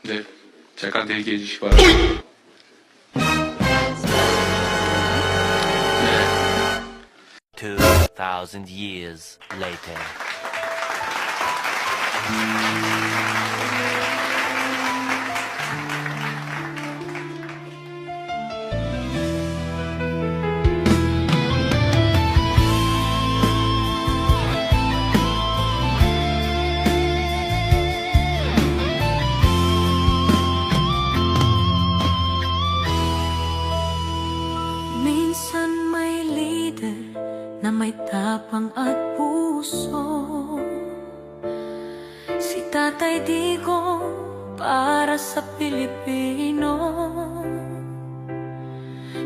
네, 잠깐 대기해 주시기 바랍니다. 2,000 years later. Minsan may leader na may tapang at puso. Si Tatay Digong para sa Pilipino.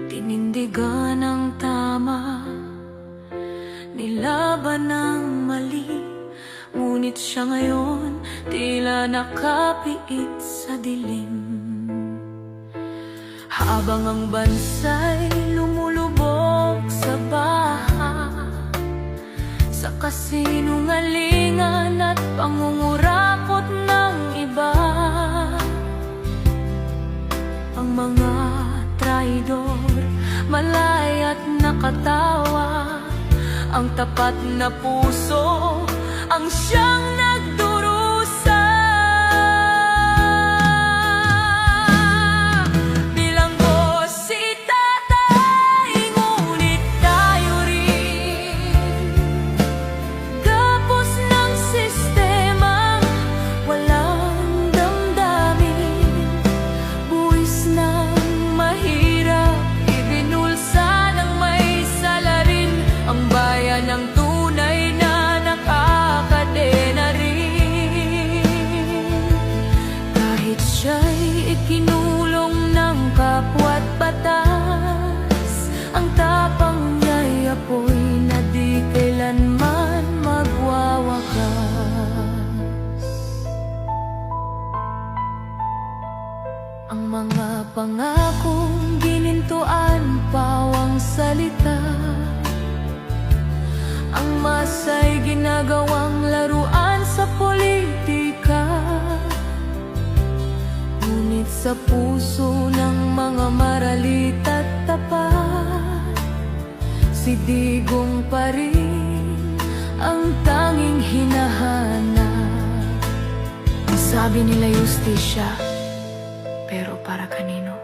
Tinindigan ang tama, nilaban ang mali. Ngunit siya ngayon tila nakapiit sa dilim. Habang ang bansa'y lumulubog sa baha, sa kasinungalingan at pangungurakot ng iba, ang mga traidor malay at nakatawa. Ang tapat na puso ang siyang nagdurusa. Bilanggo si Tatay, ngunit tayo rin gapos ng sistema, walang damdamin. Buwis ng mahirap, ibinulsa ng may salarin. Ang bayan ng tunay na nakakadena rin. Kahit siya'y ikinulong ng kapwa't batas, ang tapang niya'y apoy na di kailanman magwawakas. Ang mga pangakong ginintuan, pawang salita. Ang masa'y ginagawang laruan sa politika. Ngunit sa puso ng mga maralit at tapat, si Digong pa rin ang tanging hinahanap. Sabi nila justisya, pero para kanino?